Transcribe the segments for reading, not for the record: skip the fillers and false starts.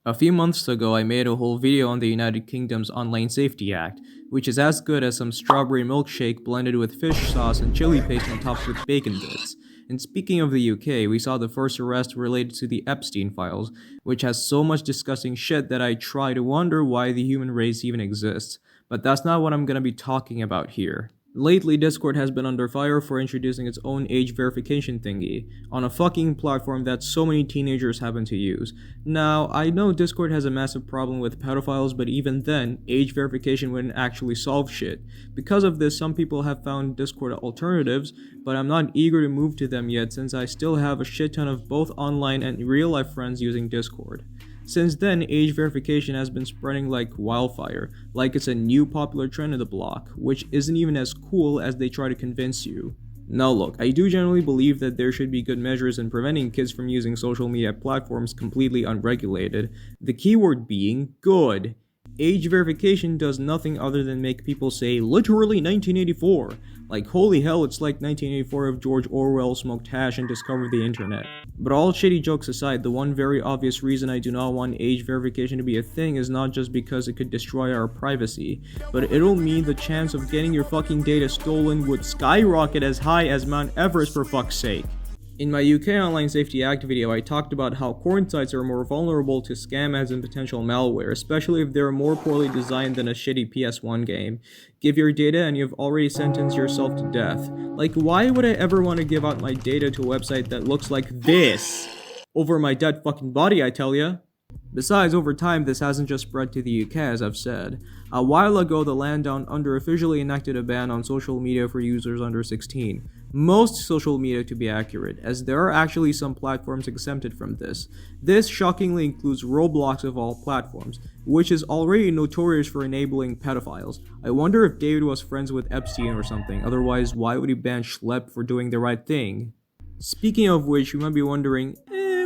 A few months ago, I made a whole video on the United Kingdom's Online Safety Act, which is as good as some strawberry milkshake blended with fish sauce and chili paste on top with bacon bits. And speaking of the UK, we saw the first arrest related to the Epstein files, which has so much disgusting shit that I try to wonder why the human race even exists. But that's not what I'm gonna be talking about here. Lately, Discord has been under fire for introducing its own age verification thingy on a fucking platform that so many teenagers happen to use. Now, I know Discord has a massive problem with pedophiles, but even then, age verification wouldn't actually solve shit. Because of this, some people have found Discord alternatives, but I'm not eager to move to them yet since I still have a shit ton of both online and real-life friends using Discord. Since then, age verification has been spreading like wildfire, like it's a new popular trend of the block, which isn't even as cool as they try to convince you. Now look, I do generally believe that there should be good measures in preventing kids from using social media platforms completely unregulated, the keyword being good. Age verification does nothing other than make people say literally 1984. Like holy hell, it's like 1984 if George Orwell smoked hash and discovered the internet. But all shitty jokes aside, the one very obvious reason I do not want age verification to be a thing is not just because it could destroy our privacy, but it'll mean the chance of getting your fucking data stolen would skyrocket as high as Mount Everest for fuck's sake. In my UK Online Safety Act video, I talked about how porn sites are more vulnerable to scam ads and potential malware, especially if they're more poorly designed than a shitty PS1 game. Give your data and you've already sentenced yourself to death. Like, why would I ever want to give out my data to a website that looks like this? Over my dead fucking body, I tell ya. Besides, over time, this hasn't just spread to the UK, as I've said. A while ago, the land down under officially enacted a ban on social media for users under 16. Most social media, to be accurate, as there are actually some platforms exempted from this. This shockingly includes Roblox of all platforms, which is already notorious for enabling pedophiles. I wonder if David was friends with Epstein or something, otherwise why would he ban Schlep for doing the right thing? Speaking of which, you might be wondering,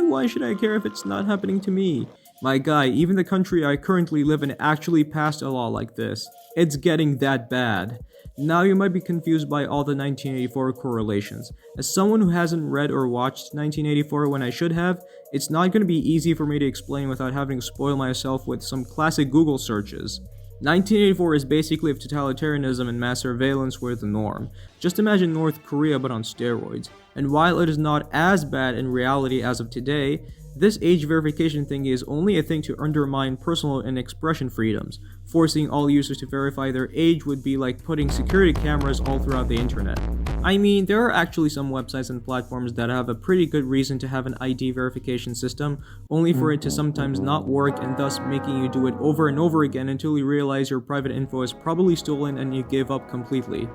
why should I care if it's not happening to me? My guy, even the country I currently live in actually passed a law like this. It's getting that bad. Now you might be confused by all the 1984 correlations. As someone who hasn't read or watched 1984 when I should have, it's not going to be easy for me to explain without having to spoil myself with some classic Google searches. 1984 is basically if totalitarianism and mass surveillance were the norm. Just imagine North Korea but on steroids. And while it is not as bad in reality as of today, this age verification thing is only a thing to undermine personal and expression freedoms. Forcing all users to verify their age would be like putting security cameras all throughout the internet. I mean, there are actually some websites and platforms that have a pretty good reason to have an ID verification system, only for it to sometimes not work and thus making you do it over and over again until you realize your private info is probably stolen and you give up completely.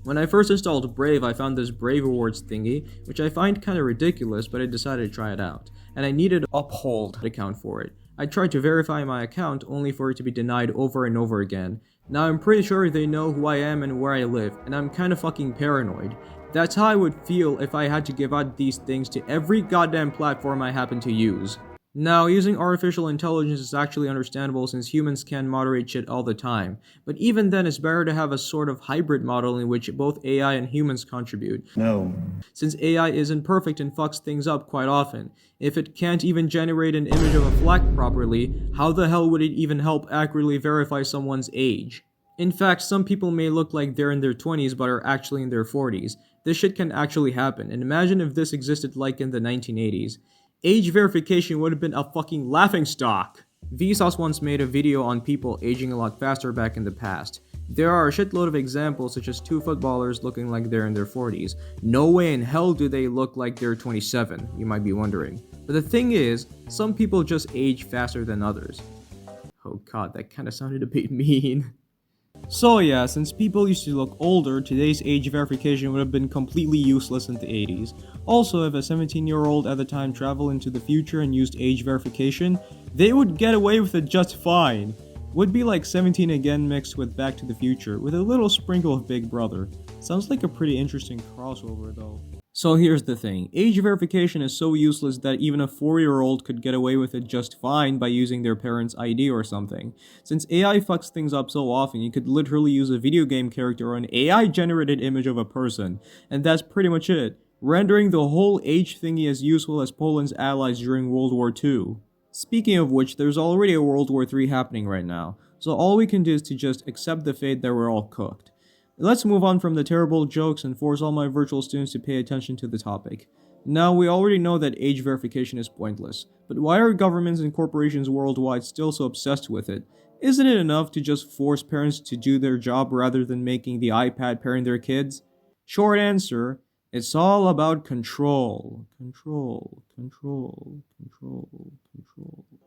When I first installed Brave, I found this Brave Awards thingy, which I find kinda ridiculous, but I decided to try it out. And I needed an Uphold account for it. I tried to verify my account only for it to be denied over and over again. Now I'm pretty sure they know who I am and where I live, and I'm kinda fucking paranoid. That's how I would feel if I had to give out these things to every goddamn platform I happen to use. Now, using artificial intelligence is actually understandable since humans can moderate shit all the time, but even then it's better to have a sort of hybrid model in which both AI and humans contribute. No. Since AI isn't perfect and fucks things up quite often. If it can't even generate an image of a flag properly, how the hell would it even help accurately verify someone's age? In fact, some people may look like they're in their 20s but are actually in their 40s. This shit can actually happen, and imagine if this existed like in the 1980s. Age verification would have been a fucking laughingstock. Vsauce once made a video on people aging a lot faster back in the past. There are a shitload of examples such as two footballers looking like they're in their 40s. No way in hell do they look like they're 27, you might be wondering. But the thing is, some people just age faster than others. Oh god, that kinda sounded a bit mean. So yeah, since people used to look older, today's age verification would have been completely useless in the 80s. Also, if a 17-year-old at the time traveled into the future and used age verification, they would get away with it just fine. Would be like 17 again mixed with Back to the Future, with a little sprinkle of Big Brother. Sounds like a pretty interesting crossover though. So here's the thing, age verification is so useless that even a 4-year-old could get away with it just fine by using their parents' ID or something. Since AI fucks things up so often, you could literally use a video game character or an AI-generated image of a person, and that's pretty much it, rendering the whole age thingy as useful as Poland's allies during World War II. Speaking of which, there's already a World War III happening right now, so all we can do is to just accept the fate that we're all cooked. Let's move on from the terrible jokes and force all my virtual students to pay attention to the topic. Now, we already know that age verification is pointless, but why are governments and corporations worldwide still so obsessed with it? Isn't it enough to just force parents to do their job rather than making the iPad parent their kids? Short answer, it's all about control. Control.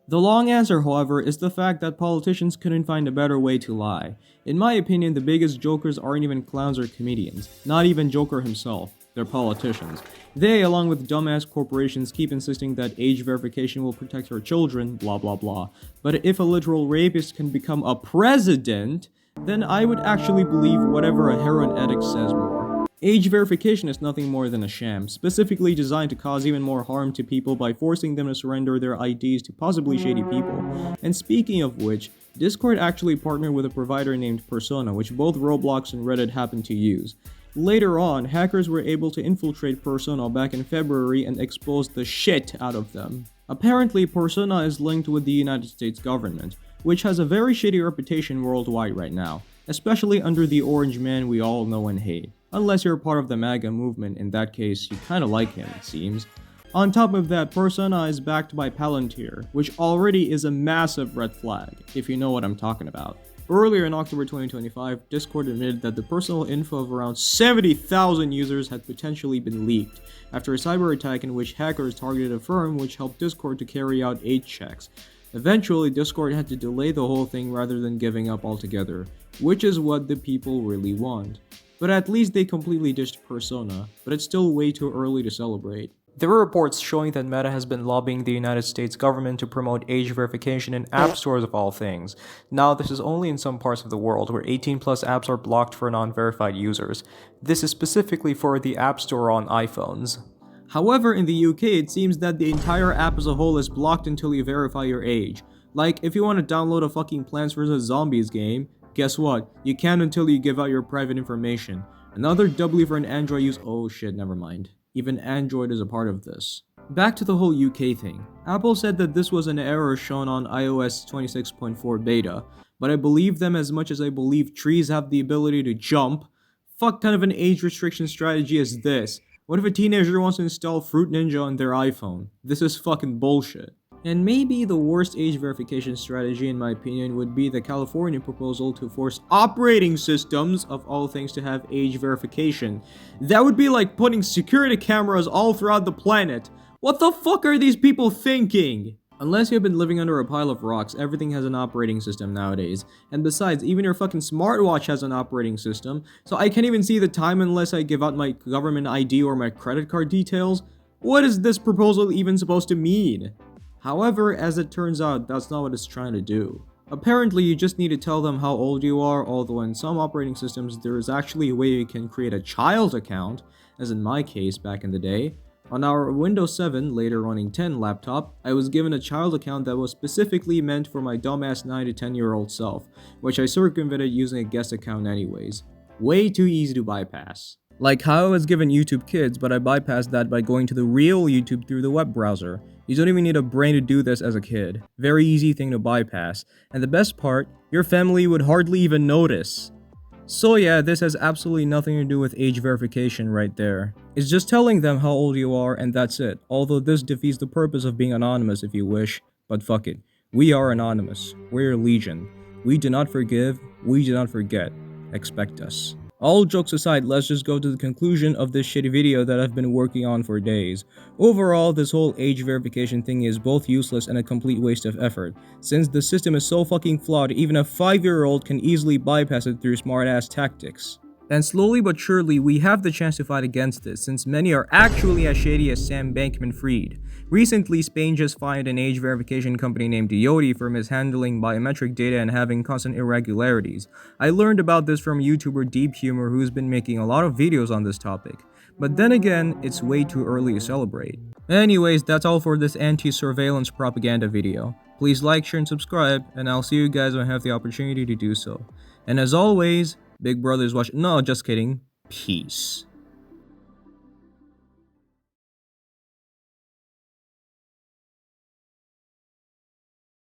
The long answer, however, is the fact that politicians couldn't find a better way to lie. In my opinion, the biggest jokers aren't even clowns or comedians, not even Joker himself. They're politicians. They, along with dumbass corporations, keep insisting that age verification will protect our children, blah blah blah. But if a literal rapist can become a president, then I would actually believe whatever a heroin addict says more. Age verification is nothing more than a sham, specifically designed to cause even more harm to people by forcing them to surrender their IDs to possibly shady people. And speaking of which, Discord actually partnered with a provider named Persona, which both Roblox and Reddit happen to use. Later on, hackers were able to infiltrate Persona back in February and expose the shit out of them. Apparently, Persona is linked with the United States government, which has a very shitty reputation worldwide right now, especially under the orange man we all know and hate. Unless you're part of the MAGA movement, in that case, you kinda like him, it seems. On top of that, Persona is backed by Palantir, which already is a massive red flag, if you know what I'm talking about. Earlier in October 2025, Discord admitted that the personal info of around 70,000 users had potentially been leaked after a cyber attack in which hackers targeted a firm which helped Discord to carry out age checks. Eventually, Discord had to delay the whole thing rather than giving up altogether, which is what the people really want. But at least they completely ditched Persona, but it's still way too early to celebrate. There were reports showing that Meta has been lobbying the United States government to promote age verification in app stores of all things. Now, this is only in some parts of the world where 18+ apps are blocked for non-verified users. This is specifically for the App Store on iPhones. However, in the UK, it seems that the entire app as a whole is blocked until you verify your age. Like, if you want to download a fucking Plants vs. Zombies game, guess what? You can't until you give out your private information. Another W for an Android use— oh shit, never mind. Even Android is a part of this. Back to the whole UK thing. Apple said that this was an error shown on iOS 26.4 beta, but I believe them as much as I believe trees have the ability to jump. Fuck kind of an age restriction strategy is this? What if a teenager wants to install Fruit Ninja on their iPhone? This is fucking bullshit. And maybe the worst age verification strategy in my opinion would be the California proposal to force operating systems of all things to have age verification. That would be like putting security cameras all throughout the planet. What the fuck are these people thinking? Unless you've been living under a pile of rocks, everything has an operating system nowadays. And besides, even your fucking smartwatch has an operating system, so I can't even see the time unless I give out my government ID or my credit card details. What is this proposal even supposed to mean? However, as it turns out, that's not what it's trying to do. Apparently, you just need to tell them how old you are, although in some operating systems, there is actually a way you can create a child account, as in my case back in the day. On our Windows 7, later running 10 laptop, I was given a child account that was specifically meant for my dumbass 9 to 10-year-old self, which I circumvented using a guest account anyways. Way too easy to bypass. Like how I was given YouTube Kids, but I bypassed that by going to the real YouTube through the web browser. You don't even need a brain to do this as a kid. Very easy thing to bypass. And the best part, your family would hardly even notice. So yeah, this has absolutely nothing to do with age verification right there. It's just telling them how old you are and that's it. Although this defeats the purpose of being anonymous if you wish. But fuck it. We are anonymous. We're Legion. We do not forgive. We do not forget. Expect us. All jokes aside, let's just go to the conclusion of this shitty video that I've been working on for days. Overall, this whole age verification thing is both useless and a complete waste of effort, since the system is so fucking flawed even a 5-year-old can easily bypass it through smart-ass tactics. And slowly but surely, we have the chance to fight against this, since many are actually as shady as Sam Bankman-Fried. Recently, Spain just fined an age verification company named Yoti for mishandling biometric data and having constant irregularities. I learned about this from YouTuber Deep Humor, who's been making a lot of videos on this topic. But then again, it's way too early to celebrate. Anyways, that's all for this anti-surveillance propaganda video. Please like, share, and subscribe, and I'll see you guys when I have the opportunity to do so. And as always, Big Brother's watching. No, just kidding. Peace.